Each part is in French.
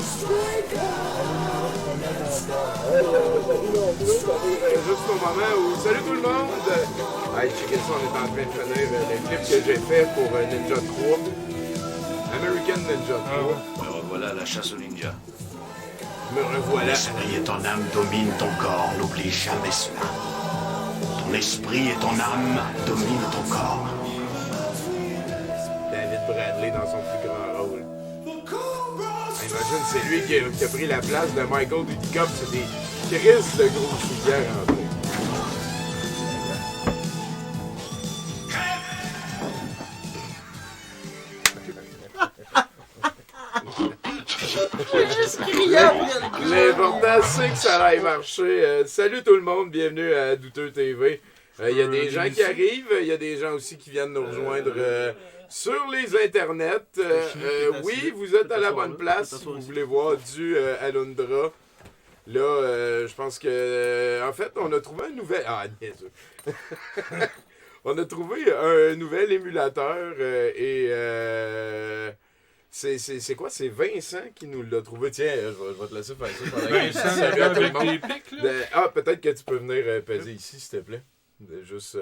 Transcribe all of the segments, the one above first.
Juste au moment où... Salut tout le monde! Hey, checkez ça, on est en train de finir le clip que j'ai fait pour Ninja 3. American Ninja 3. Me revoilà à la chasse aux ninjas. Me revoilà. L'esprit et ton âme dominent ton corps, n'oublie jamais cela. Ton esprit et ton âme dominent ton corps. David Bradley dans son plus grand rôle. Imagine, c'est lui qui a pris la place de Michael Dudikoff. C'est des crises de gros chouillères en fait. L'important, c'est que ça aille marcher. Salut tout le monde, bienvenue à Douteux TV. Il y a des gens qui arrivent, il y a des gens aussi qui viennent nous rejoindre sur les internets. Oui, vous êtes à la bonne place si vous voulez voir du Alundra. Là, je pense que... en fait, on a trouvé un nouvel... Ah, niaiseux. On a trouvé un nouvel émulateur c'est quoi? C'est Vincent qui nous l'a trouvé. Tiens, je vais te laisser faire ça pendant Vincent, avec des pics, là. Ah, peut-être que tu peux venir peser ici, s'il te plaît. Juste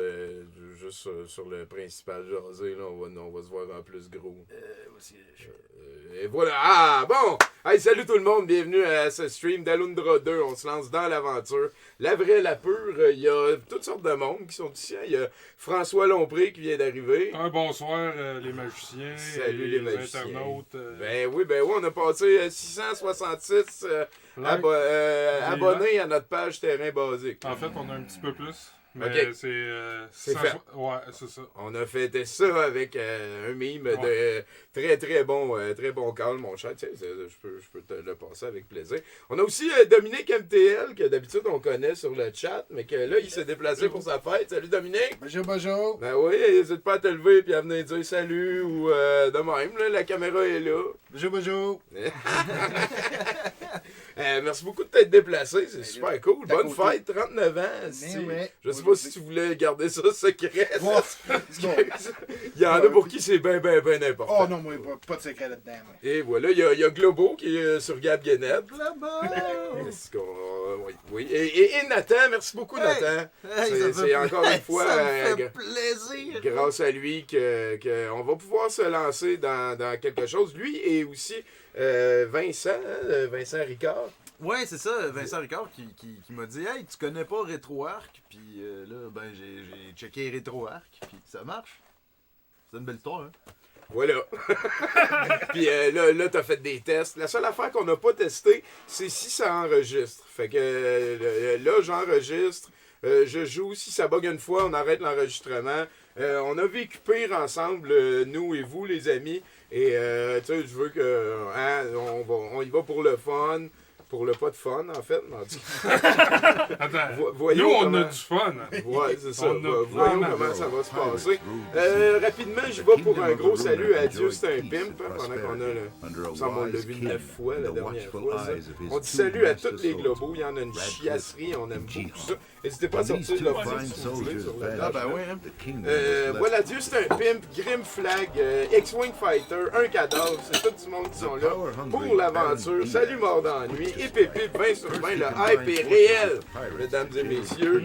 sur le principal jasé, là, on va se voir en plus gros. Et voilà. Ah, bon! Hey, salut tout le monde, bienvenue à ce stream d'Alundra 2. On se lance dans l'aventure. La vraie, la pure. Il y a toutes sortes de monde qui sont ici. Il y a François Lompré qui vient d'arriver. Un bonsoir, les magiciens. Salut les magiciens. Internautes. Ben oui, on a passé 666 abonnés à notre page Terrain Basique. En fait, on a un petit peu plus. Mais Ok. c'est fait. Ouais, c'est ça. On a fêté ça avec un mime de très bon call, mon cher. Tiens, je peux te le passer avec plaisir. On a aussi Dominique MTL, que d'habitude on connaît sur le chat, mais que là, il s'est déplacé pour sa fête. Salut Dominique! Bonjour! Ben oui, n'hésite pas à te lever et à venir dire salut ou de même, là, la caméra est là. Bonjour! Merci beaucoup de t'être déplacé, c'est super cool. d'à Bonne côté. fête, 39 ans. ouais. Je sais pas si tu voulais garder ça secret. Bon, Il y en a pour qui c'est bien important. Oh non, moi, pas de secret là-dedans. moi. Et voilà, il y a Globo qui est sur Gab Guénette. Est-ce qu'on- oui. Et Nathan, merci beaucoup Nathan. C'est encore une fois plaisir! grâce à lui qu'on va pouvoir se lancer dans quelque chose. Lui et aussi Vincent, hein, Vincent Ricard. Ouais, c'est ça, Vincent Ricard qui m'a dit « Hey, tu connais pas RetroArch? » Puis là, ben, j'ai checké RetroArch, puis ça marche. C'est une belle histoire, hein? Voilà. Puis là t'as fait des tests. La seule affaire qu'on n'a pas testé, c'est si ça enregistre. Fait que là, j'enregistre. Je joue. Si ça bug une fois, on arrête l'enregistrement. On a vécu pire ensemble, nous et vous, les amis. Et tu sais, je veux que on y va pour le fun. Pour le pas de fun, en fait. Attends, Voyons nous, on comment- a du fun. Ouais, c'est ça. On a Voyons vraiment comment du ça fun. va se passer. Rapidement, je vais pour un gros salut à Dieu, c'est un pimp, pendant qu'on a le... Ça, on l'a vu 9 fois la dernière fois. Ça. On dit salut à tous les globaux. Il y en a une chiasserie, on aime beaucoup ça. N'hésitez pas à sortir leur petit si vous voulez sur le Ah ben ouais, hein? voilà, Dieu, c'est un pimp, Grim Flag, X-Wing Fighter, un cadavre, c'est tout du monde qui sont là pour l'aventure. Salut mort d'ennui, et Pépé 20 sur 20, le hype est réel, mesdames et messieurs.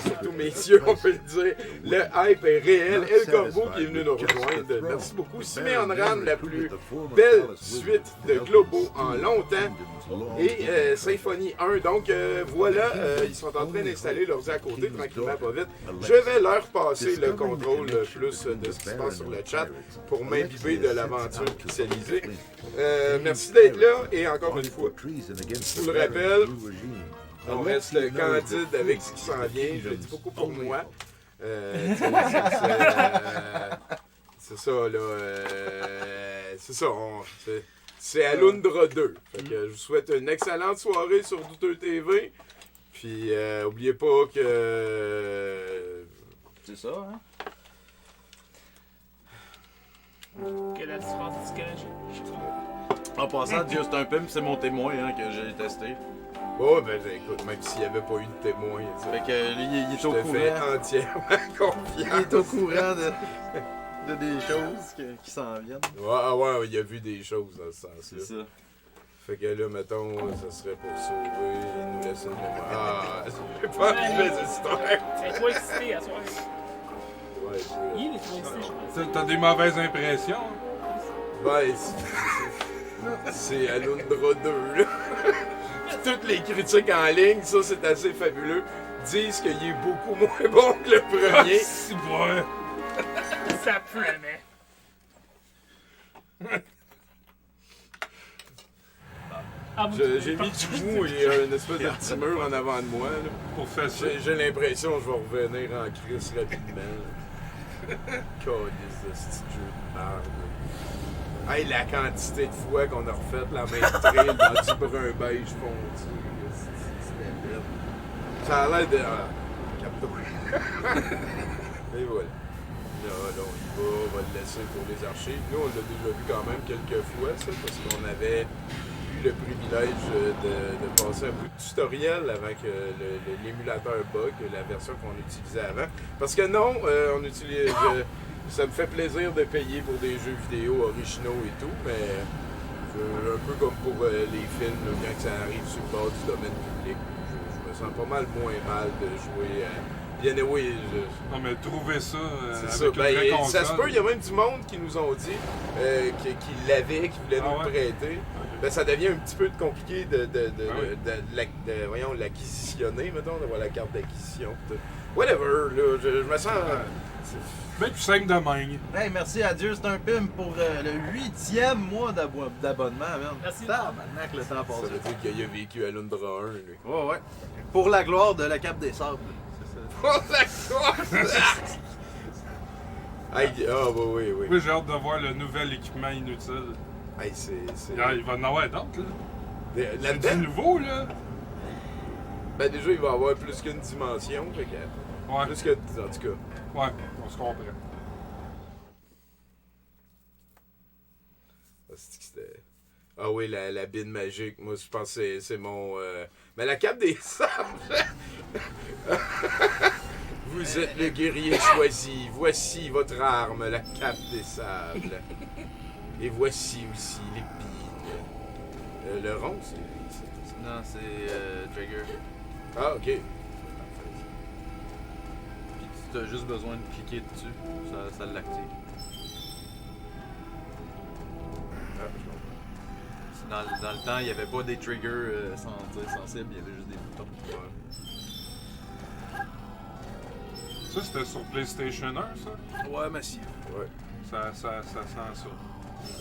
Surtout messieurs, on peut le dire. Le hype est réel. El Corbeau qui est venu nous rejoindre. Merci beaucoup. Simeon Ran, la plus belle suite de Globo en longtemps. Et Symphonie 1. Donc voilà, ils sont en train d'installer leurs à côté tranquillement, pas vite. Je vais leur passer le contrôle plus de ce qui se passe sur le chat pour m'imbiber de l'aventure pixelisée. Merci d'être là et encore une fois, je vous le rappelle, on reste candide avec ce qui s'en vient. Je le dis beaucoup pour moi. C'est ça, là. C'est ça. C'est Alundra 2. Fait que je vous souhaite une excellente soirée sur Douteux TV. Puis, oubliez pas que. C'est ça, hein? Que la différence du cache. En passant, Dieu, c'est un pimp, c'est mon témoin, hein, que j'ai testé. Oh, ben écoute, même s'il n'y avait pas eu de témoin, tu sais, Fait que il est je au te fais courant. entièrement Il confiance. est au courant de des choses qui s'en viennent. Ouais, il a vu des choses dans ce sens-là. C'est ça. Fait que là, mettons, ça serait pour sauver, il nous laisse une mémoire. Ah, j'ai pas envie de les histoires. C'est toi excité à soir. Ouais, Il est trop excité, je pense. T'as des mauvaises impressions. ouais, c'est Alundra 2, là. Puis toutes les critiques en ligne, ça c'est assez fabuleux, disent qu'il est beaucoup moins bon que le premier. Si, ouais. Ça prenait. Ah, J'ai mis du mou et une espèce de petit mur en avant de moi, là. Pour faire ça. J'ai l'impression que je vais revenir en crise rapidement. Calice de ce petit jeu de merde. Hey, la quantité de fois qu'on a refait la même trail dans du brun beige fondu. C'était bête. Ça a l'air de. Captain. Et voilà. Là, on y va, on va le laisser pour les archives. Nous, on l'a déjà vu quand même quelques fois, ça, parce qu'on avait eu le privilège de passer un peu de tutoriel avant que l'émulateur bug, la version qu'on utilisait avant. Parce que non, on utilise. Ça me fait plaisir de payer pour des jeux vidéo originaux et tout, mais un peu comme pour les films, là, quand ça arrive sur le bord du domaine public, je me sens pas mal moins mal de jouer à. Bien oui, Non, mais trouver ça c'est avec ça. une vraie Ben, console. ça se peut, il y a même du monde qui nous ont dit qu'ils l'avaient, qui voulaient Ah nous le ouais? prêter. Ben, ça devient un petit peu compliqué de l'acquisitionner, mettons, d'avoir la carte d'acquisition. Whatever, là, je me sens. Ben, plus simple de même. Hey, merci à Dieu, c'est un pim pour le 8e mois d'abonnement, man. Merci. Tabarnak, le temps Ça passe. veut dire qu'il a vécu à Lundra 1, lui. Ouais, ouais. Pour la gloire de la Cape des Sables. C'est ça. Oh, la course! Hey, ah, oui. Moi, j'ai hâte de voir le nouvel équipement inutile. Hey, c'est. Il va en avoir d'autres, là. C'est du Là-dedans, nouveau, là. ben déjà, il va avoir plus qu'une dimension, fait que. Ouais. Plus que. En tout cas. Ouais, on se comprend. Ah oui, la bine magique. Moi, je pense que c'est mon. Mais la cape des sables! Vous êtes le guerrier choisi. Voici votre arme, la cape des sables. Et voici aussi l'épine. Le rond, c'est. Non, c'est Trigger. Ah, ok. Puis tu as juste besoin de cliquer dessus. Ça l'active. Ah, je comprends. Dans le temps, il n'y avait pas des triggers sensibles, il y avait juste des boutons. Ça, c'était sur PlayStation 1, ça? Ouais, massif. Ouais. Ça sent ça.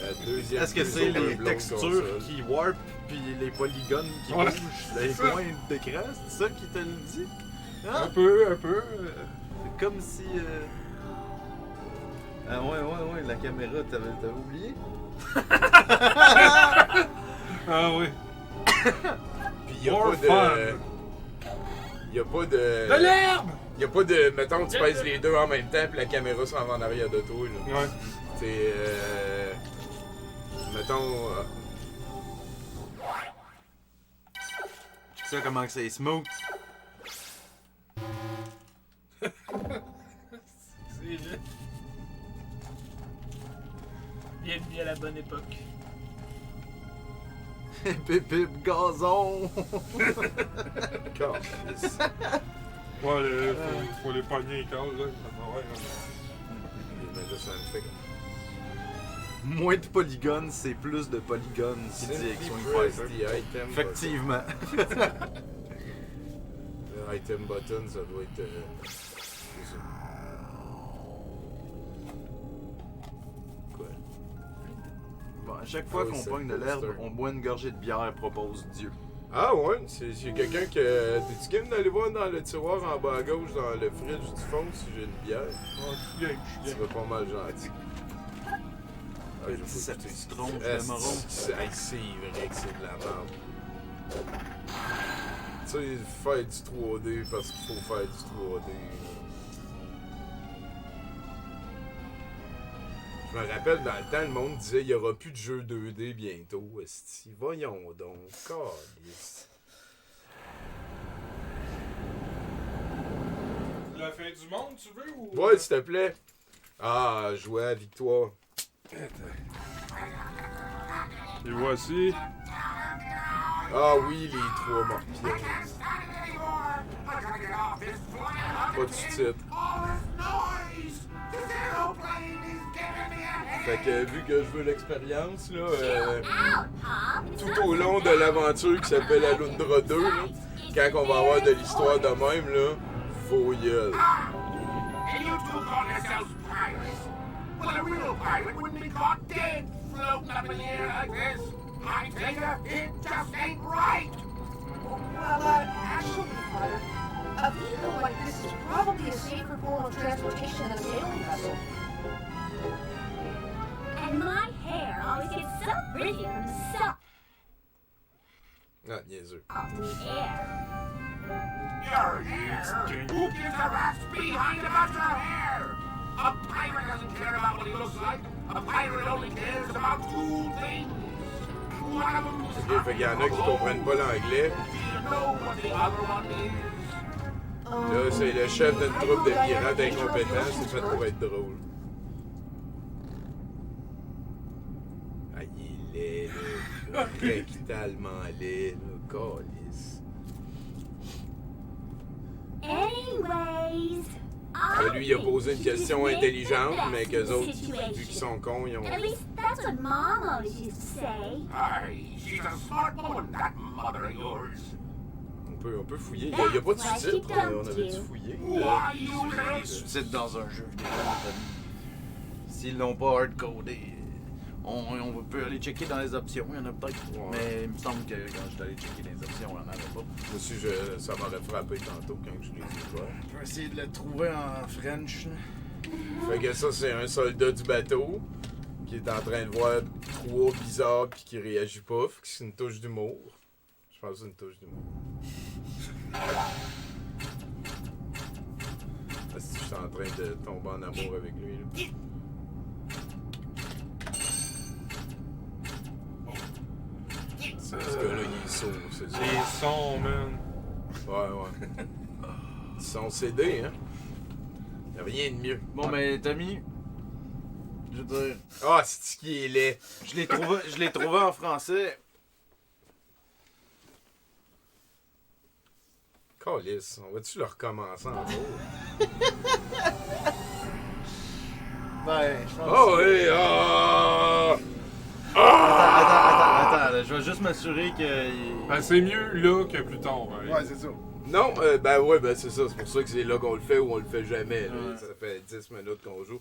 La deuxième Est-ce que plus c'est les overblown textures console. qui warp puis les polygones qui Ouais, bougent dans les c'est ça. coins d'écran? C'est ça qui te le dit? Ah, Un peu. c'est comme si... Ah ouais, la caméra, t'avais oublié? Ah oui. Puis il n'y a More pas de. fun. Il n'y a pas de. De l'herbe! Il n'y a pas de. Mettons, tu pèses les deux en même temps, puis la caméra s'en va en arrière de toi. Là. Ouais. C'est. Mettons. Tu sais comment que c'est smooth? C'est là. Bienvenue à la bonne époque. Pépip gazon! Calice. Ouais, faut les pogner les cases, là. Ouais, Mais là, ça me fait. Moins de polygones, c'est plus de polygones, qui dit Simply X-Wing press Fighter. the item Effectivement. button. Le item button, ça doit être. C'est ça. Quoi? Bon, à chaque fois Ah oui, qu'on c'est pogne de le l'herbe, poster. on boit une gorgée de bière, propose Dieu. Ah ouais, c'est quelqu'un que. T'es-tu game d'aller voir dans le tiroir en bas à gauche, dans le fridge du fond, si j'ai une bière? Tu vas pas mal gentil. Ah, j'ai pas Cette écouté. citron, Ah, de marron. c'est vrai que c'est de la merde. Tu sais, faire du 3D parce qu'il faut faire du 3D. Je me rappelle, dans le temps, le monde disait il n'y aura plus de jeux 2D bientôt. Esti. Voyons donc, câlisse. La fin du monde, tu veux? Ou... Ouais, s'il te plaît. Ah, jouer à victoire. Et voici Ah oui, les trois morpions. Pas de sous-titres. Fait que vu que je veux l'expérience, là, tout au long de l'aventure qui s'appelle Alundra 2, là, quand on va avoir de l'histoire de même, là, vos gueules. And you two call yourselves pirates? Well, a real pirate wouldn't be caught dead floating up in the air like this. I tell ya, it just ain't right. Well, actually, Father, a vehicle like this is probably a safer form of transportation than a sailing vessel. And my hair always gets so pretty from the sun Ah, niaiseux. off the air. Your hair? Who gives a rat's behind about your hair? A pirate doesn't care about what he looks like. A pirate only cares about two things. One of them is Ok, fait qu'il y en a qui comprennent pas l'anglais. Do you know what the other one is? Là, c'est le chef d'une troupe de pirates incompétents, c'est fait pour être drôle. Ah, il est laid, là. Rectalement laid, là. Calice. Anyways, Là, lui, il a posé une question intelligente, mais qu'eux autres, vu qu'ils sont cons, ils ont... At least that's what Mom always used to say. Aye, she's a smart woman, that mother of yours. On peut fouiller. Il y a pas de sous-titres. On avait dû fouiller. Why you Les little... sous-titres dans un jeu vidéo, les amis. S'ils l'ont pas hard-codé, on peut aller checker dans les options, il y en a peut-être. Ouais. Mais il me semble que quand je suis allé checker dans les options, il n'y en avait pas. Moi aussi, ça m'aurait frappé tantôt quand je l'ai vu. Je vais essayer de le trouver en French. Là. Fait que ça, c'est un soldat du bateau qui est en train de voir trois bizarres puis qui réagit pas. Fait que c'est une touche d'humour. Je pense que c'est une touche d'humour. Parce que je suis en train de tomber en amour avec lui. Là. Ce gars-là, il est sourd, c'est ça. Les sons, man. Ouais. Ils sont CD, hein. Y'a rien de mieux. Bon, ben, Tommy, je veux dire, Ah, c'est ce qui est laid. je l'ai trouvé en français. Calice, on va-tu le recommencer en gros? Ben, je pense. Oh oui! Ah! Attends, là, je vais juste m'assurer que. Ben, c'est mieux là que plus tard. Hein. Ouais, c'est ça. Non, ben c'est ça. C'est pour ça que c'est là qu'on le fait ou on le fait jamais. Là. Ouais. Ça fait 10 minutes qu'on joue.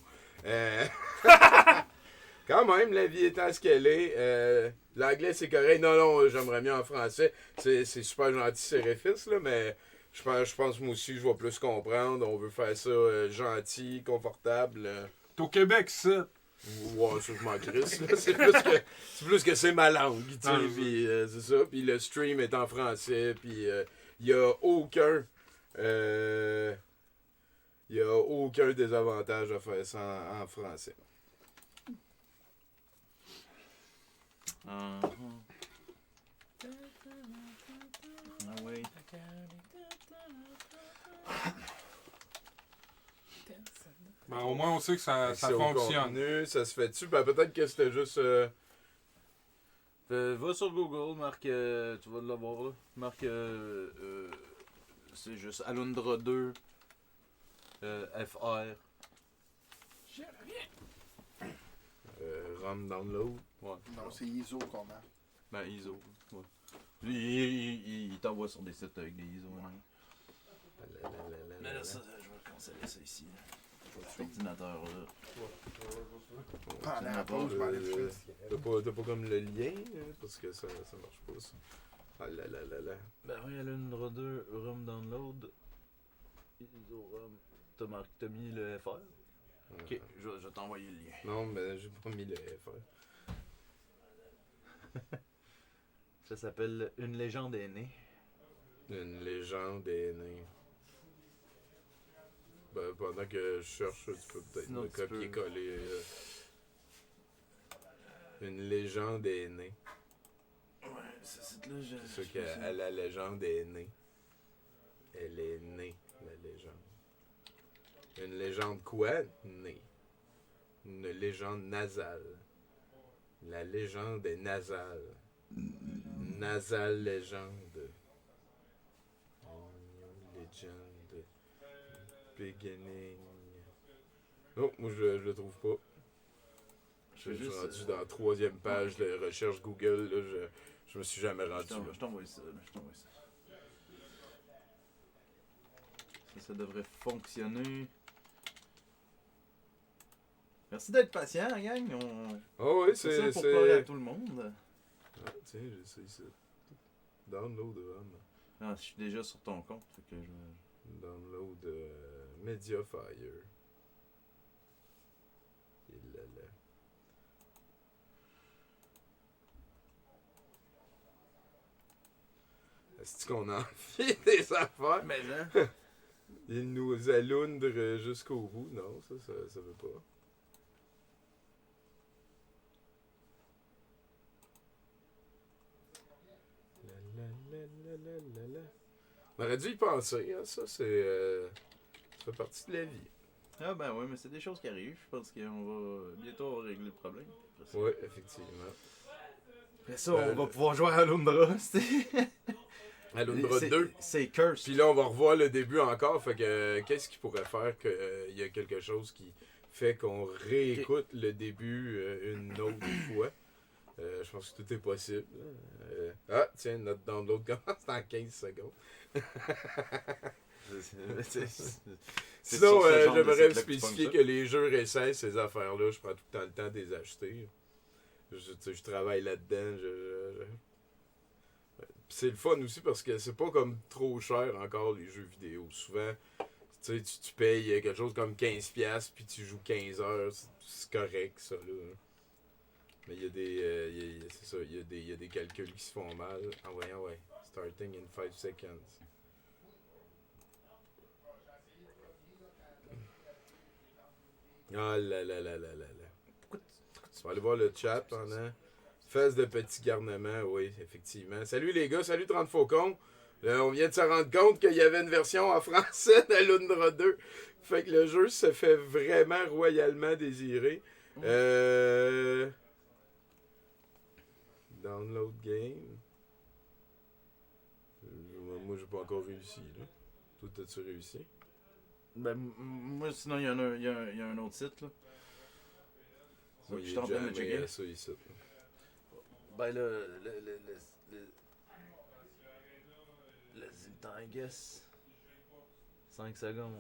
Quand même, la vie étant ce qu'elle est, l'anglais c'est correct. Non, j'aimerais mieux en français. C'est super gentil, c'est réfis, là, mais je pense moi aussi, je vais plus comprendre. On veut faire ça gentil, confortable. T'es au Québec, ça. Ouais, ça je m'en crisse, là. C'est plus que c'est ma langue, tu sais. Ah, Puis c'est ça. Puis le stream est en français. Puis il y a aucun désavantage à faire ça en français. Ah oui. Ben, au moins, on sait que ça Si on fonctionne. continue, ça se fait-tu? Ben, peut-être que c'était juste... Va sur Google, marque. Tu vas l'avoir là. Marque. C'est juste Alundra 2 FR. ROM download. Ouais. Non, c'est ISO qu'on a. Ben, ISO. Ouais. Il t'envoie sur des sites avec des ISO. Hein. Mais là, ça, je vais canceller ça ici. Là. Je vais sur l'ordinateur là. Pendant la pause, je vais aller fumer. T'as pas comme le lien, hein, parce que ça marche pas, ça. Ah là là là là. Ben oui, Alundra 2 ROM download. ISO ROM. T'as mis le FR? Ok, je vais t'envoyer le lien. Non, mais j'ai pas mis le FR. Ça s'appelle Une légende est née. Une légende est née. Ben, pendant que je cherche, tu peux peut-être Sinon, me tu peux- copier-coller. Une légende est née. Ouais, ça c'est là, C'est sûr que la légende est née. Elle est née, la légende. Une légende quoi? Née. Une légende nasale. La légende est nasale. Nasal Legend. Legend. Beginning. Oh, moi je le trouve pas. Je suis rendu dans la 3e page de recherche Google. Là, je me suis jamais rendu là. Je t'envoie ça. Ça devrait fonctionner. Merci d'être patient, gang. Oh oui, c'est ça pour parler à tout le monde. Ah, tiens, j'essaie ça. Download ROM. Ah, je suis déjà sur ton compte. Fait que je... Download Mediafire. Il l'a là. Est-ce qu'on a envie des affaires? Mais là. Il nous alundre jusqu'au bout. Non, ça veut pas. On aurait dû y penser, hein, ça fait partie de la vie. Ah ben oui, mais c'est des choses qui arrivent. Je pense qu'on va bientôt régler le problème. Oui, effectivement. Après ça, on va pouvoir jouer à Alundra, Alundra 2. C'est curse. Puis là, on va revoir le début encore. Fait que qu'est-ce qui pourrait faire qu'il y a quelque chose qui fait qu'on réécoute le début une autre fois? Je pense que tout est possible. Tiens, notre download commence en 15 secondes. Sinon, j'aimerais spécifier que les jeux récents, ces affaires-là, je prends tout le temps de les acheter. Je travaille là-dedans. C'est le fun aussi parce que c'est pas comme trop cher encore les jeux vidéo. Souvent, tu payes quelque chose comme 15$ puis tu joues 15 heures. C'est correct, ça, là. Mais il y a des. C'est ça, il y a des calculs qui se font mal. Ah ouais. Starting in 5 seconds. Ah là. Tu vas aller voir le chat pendant. Fesses de petits garnements, oui, effectivement. Salut les gars, salut 30 Faucons. On vient de se rendre compte qu'il y avait une version en français d'Alundra 2. Fait que le jeu se fait vraiment royalement désirer. Download game. Moi, j'ai pas encore réussi, là. Toi, t'as-tu réussi? Ben, moi, sinon, il y a un autre site, là. Oui, je t'en donne le checker. Ça ici. Ben, le temps, I guess. 5 secondes.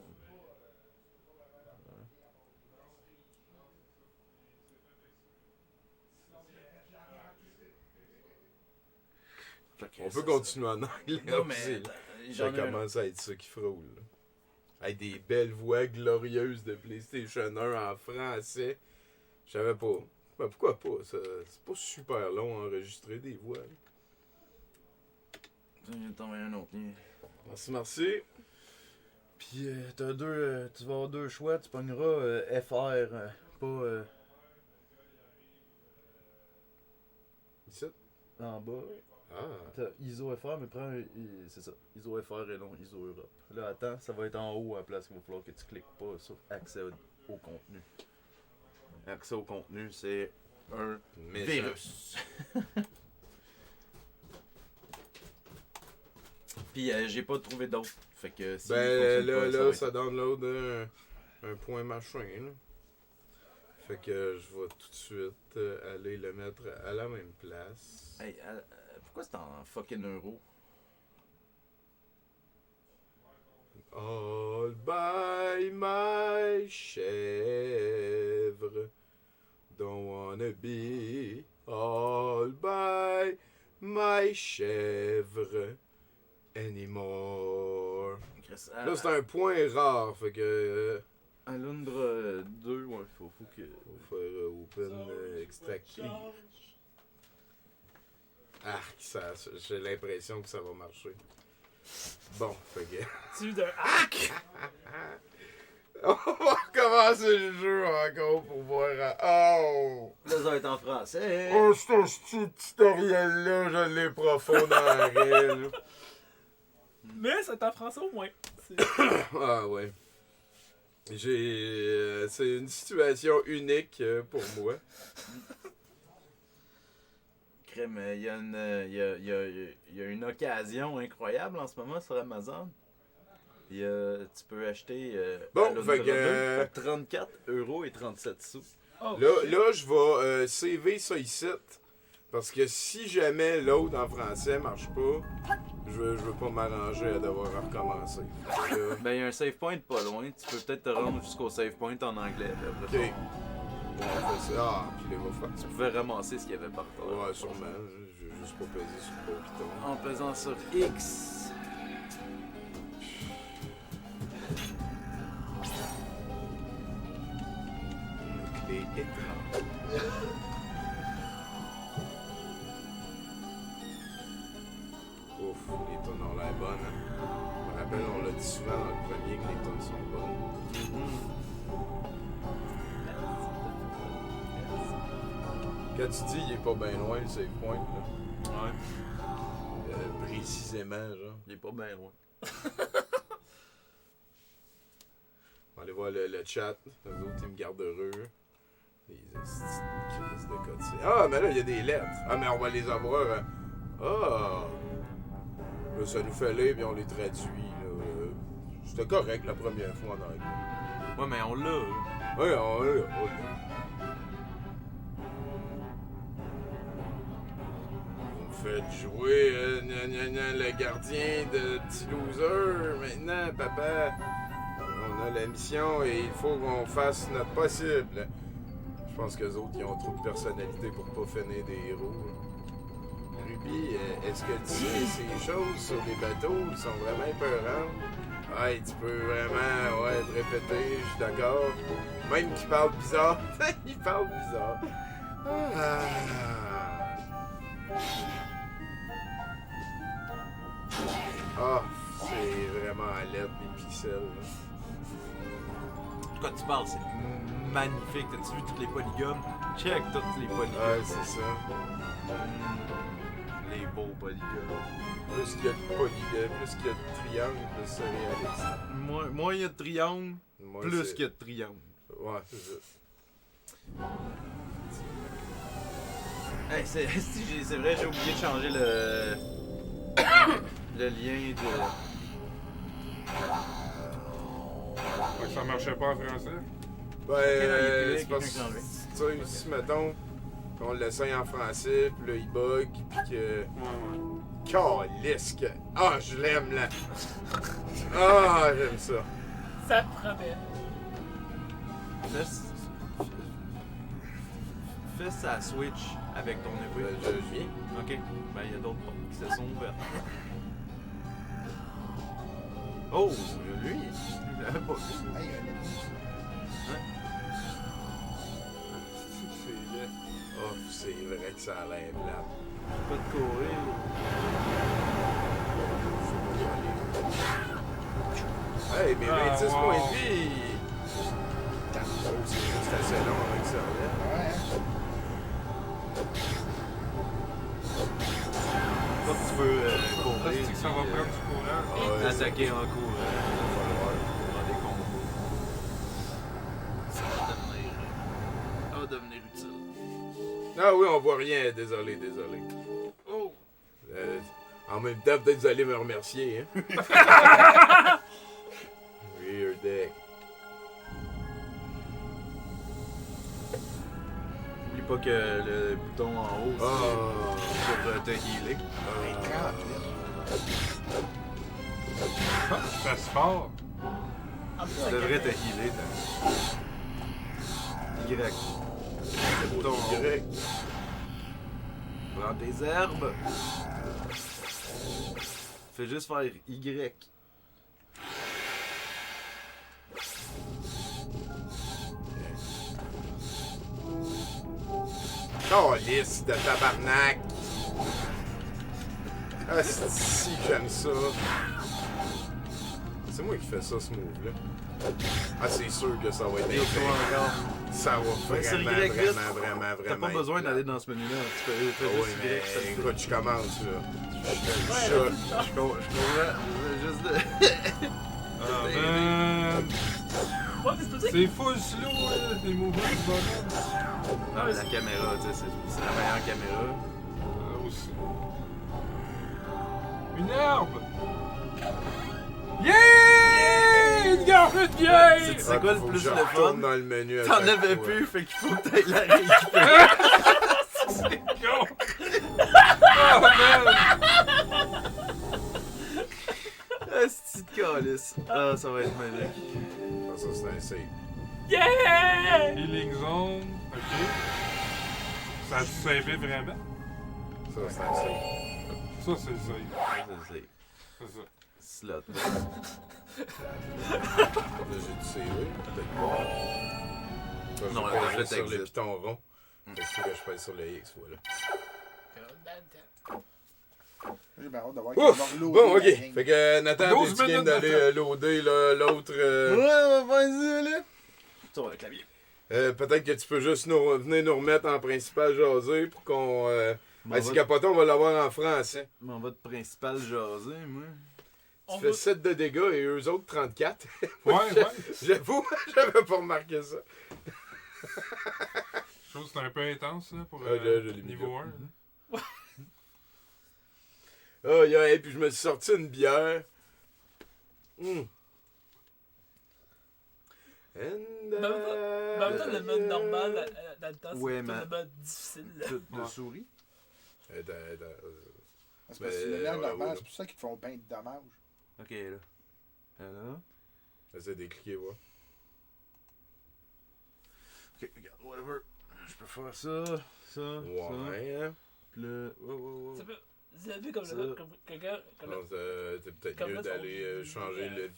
On peut continuer en anglais. Non, mais ça commence à être ça qui frôle. Là. Avec des belles voix glorieuses de PlayStation 1 en français. Je savais pas. Ben pourquoi pas? C'est pas super long à enregistrer des voix. Je viens de t'envoyer un autre lien. Merci. Puis tu vas avoir deux choix. Tu pogneras FR, pas Ici? en bas. Ah. T'as ISO FR, mais prends c'est ça. ISO FR et non ISO Europe. Là, attends, ça va être en haut à la place qu'il va falloir que tu cliques pas sur accès au contenu. Accès au contenu, c'est un virus. Puis j'ai pas trouvé d'autre. Fait que si là, ça download un point machin. Là. Fait que je vais tout de suite aller le mettre à la même place. Hey, pourquoi c'est en fucking euro? All by my chèvre. Don't wanna be all by my chèvre anymore. Là, c'est un point rare, fait que... Alundra 2, ouais, faut que... Faut faire open extracter. Ah, j'ai l'impression que ça va marcher. Bon, fait que... Tu de hack! On va recommencer le jeu encore pour voir... Oh! Là, ça va être en français. Oh, ce tutoriel-là, je l'ai profond dans la raie, Mais c'est en français au moins. Ah ouais. C'est une situation unique pour moi. crème, il y a une occasion incroyable en ce moment sur Amazon. Tu peux acheter Bon, Alone fait que, pour 34,37 €. Oh, là, je vais CV ça ici. Parce que si jamais l'autre en français marche pas, je veux pas m'arranger à devoir recommencer. Ben, il y a un save point pas loin. Tu peux peut-être te rendre jusqu'au save point en anglais. Puis après, Ok. Bon, on fait ça. Ah, puis les va faire. tu pouvais ramasser ce qu'il y avait par terre. Ouais, sûrement. Je vais juste pas peser sur le piton. En pesant sur X. Clé étrange. Ouf, les tonnes ont l'air bonnes. Hein? Je me rappelle, on l'a dit souvent dans le premier que les tonnes sont bonnes. Quand tu dis il est pas bien loin le save point, là. Ouais. Précisément, genre. Il est pas bien loin. On va aller voir le chat. Les autres, ils me gardent heureux. Les crises de code. Ah, mais là, il y a des lettres. Ah, mais on va les avoir. Ah! Là, ça nous fait lire, puis on les traduit. C'était correct la première fois en anglais. Ouais, mais on l'a. Là. Ouais, on l'a. Vous me faites jouer le gardien de petit loser. Maintenant, papa, on a la mission et il faut qu'on fasse notre possible. Je pense qu'eux autres, ils ont trop de personnalité pour pas finir des héros. Ruby, est-ce que tu sais ces choses sur les bateaux? Ils sont vraiment épeurants. Ouais, tu peux vraiment te répéter, je suis d'accord. Même qu'il parle bizarre. Il parle bizarre. Ah, c'est vraiment à l'aide les pixels. Là. Quand tu parles, c'est magnifique. T'as-tu vu tous les polygones? Check tous les polygones. Ouais, c'est ça. Les beaux polygones. Plus qu'il y a de polygones, plus qu'il y a de triangles, plus c'est réaliste. Moins il y a de triangles, Moi, plus c'est- qu'il y a de triangles. Ouais, c'est ça. Hey, c'est vrai, j'ai oublié de changer le lien de... Fait que ça marchait pas en français. Ben, il y a plus c'est quelqu'un parce qui l'a enlevé. que, tu sais, si mettons, qu'on l'essaye en français, puis là, il bug, puis que... Ouais. Calisse que... Ah, je l'aime, là! Ah, j'aime ça. ça promet. Fais sa Switch avec ton épée. Je viens. Ok, ben il y a d'autres portes qui se sont ouvertes. Oh, lui, je l'avais pas vu. Hey, Oh, c'est vrai que ça a l'air plate. Pas de courir. Hey, mais 26 wow. points de vie! C'est juste assez long avec ça, là. ouais, Pas que tu veux courir. Est-ce que ça va prendre du courant? Ah ouais, Attaquer en cours. Dans des combos. Ça va devenir utile. Ah oui, on voit rien. Désolé. Oh! En même temps, peut-être vous allez me remercier, hein? Weird deck. Oublie pas que le bouton en haut, c'est pour te healer. hey, 38. Ça se fort. Tu devrais te healer. Y. Le bouton en haut. Y. Prends des herbes. Fais juste faire Y. Calisse de tabarnak! Ah, si j'aime ça. C'est moi qui fais ça, ce move-là. Ah, c'est sûr que ça va être Heal-toi encore. Ça va Ouais, sur vraiment, Y, vite. vraiment. T'as pas besoin d'aller dans ce menu-là. Tu fais Ah oui, juste Y. mais ça te fait. écoute, je commence, là. Je comprends. Juste de... Ah, man. Ouais, mais c'est pour ça que C'est full slow, là, les mouvements du bonhomme. Non, mais la caméra, tu sais, c'est la meilleure caméra. Ah aussi. Une herbe! Yeah! Une gorgée de bière! C'est quoi le Faut que plus je le retourne fun? dans le menu. à T'en chaque avais fois. plus, fait qu'il faut que t'ailles la récupérer. C'est con! Oh man! Asti de calice. Ah, ça va être magique. Ah, ça, c'est un save. Yeah! Healing zone. Ok. Ça a sauvé vraiment? Ça, c'est un save. Ça, c'est le save. C'est C'est ça. slot. Là, j'ai dû saver. Peut-être pas. Ça, Non, je la vais tablette sur le existe. piton rond. Fait que faut que je pèse sur le X, voilà. J'ai bien hâte de voir Ouf! qu'ils vont reloader Bon, ok. la game. Fait que Nathan, 12 t'es-tu game minutes d'aller de loader là, l'autre. Ouais, vas-y, là. Ça va, le clavier. Peut-être que tu peux juste venir nous remettre en principal jasé pour qu'on. M'en C'est va- capotant, on va l'avoir en français. M'en va de principal jaser, moi. On Tu fais va- 7 de dégâts et eux autres 34. Ouais, ouais. J'avoue, j'avais pas remarqué ça. Je trouve que c'est un peu intense là, pour Ah, je l'ai mis niveau là. 1. Oh, yeah, et puis je me suis sorti une bière. Mm. And, Même temps, le mode normal, dans le temps, c'est Ouais, plutôt mais- le mode difficile. là. De souris. C'est parce que Mais, c'est le nerf ouais, normal, ouais, c'est pour ça qu'ils te font bien de dommages. Ok, là. Là. Essaye de cliquer, ouais. Ok, regarde, whatever. Je peux faire ça, ça. Ouais, hein. Puis là. Ça peut- Vous avez vu comme Ça. comme quelqu'un. Comme Non, c'est peut-être Comme mieux là, d'aller son- changer la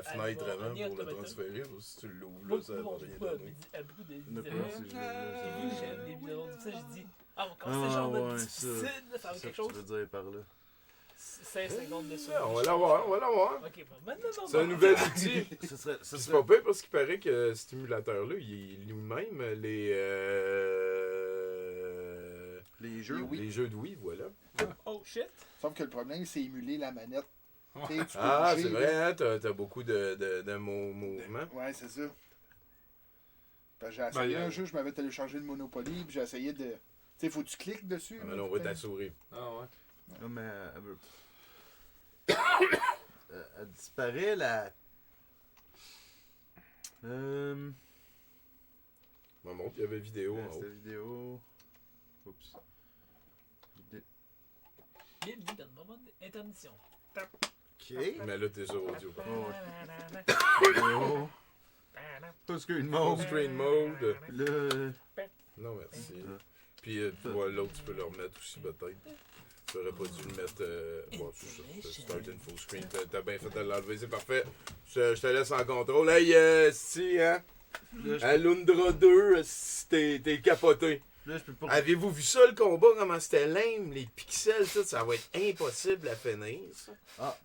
fenêtre bon, avant on y est pour le automatique. transférer. Ou si tu l'ouvres là, Moi, ça va mon rien truc, donner. beaucoup de Ne vidéos. pas si je J'ai vu veux. que j'aime des vidéos. Ça, j'ai dit, ah, quand Ah, c'est genre ouais, mode ça. difficile, là, faire C'est ça quelque que tu chose, veux dire par là. 5 secondes de ça. On va l'avoir, on va l'avoir. Ok, bon, maintenant, non. C'est un nouvel outil. Ce serait. C'est pas pire parce qu'il paraît que ce stimulateur-là, il lui-même Les jeux. Oui. les jeux de Wii, voilà. Oh shit. Sauf que le problème, c'est émuler la manette. Tu sais, tu peux Ah, bouger, c'est là. vrai, hein, t'as beaucoup de mouvements. Ouais, c'est ça. Parce que j'ai essayé Ben, un jeu, je m'avais téléchargé le Monopoly, puis j'ai essayé de. Tu sais, faut que tu cliques dessus. Ah, mais là, là, on voit putain. ta souris. Ah ouais. Ah, mais elle veut. Elle disparaît la. On montre, il y avait vidéo en haut. Cette vidéo. Oups. Bienvenue dans le moment d'intermission. Ok. Mais là, t'es sur audio. Vidéo. Tout screen mode. Screen mode. Le. Non, merci. Puis, tu vois, l'autre, tu peux le remettre aussi, peut-être. Tu aurais pas dû le mettre. Bon, c'est ça. Start in full screen. T'as bien fait de l'enlever, c'est parfait. Je te laisse en contrôle. Hey, si, hein? Alundra 2, si t'es capoté. Là, je peux pas. Avez-vous vu ça, le combat, comment c'était lame? Les pixels, tout, ça va être impossible à finir, ça. Ah,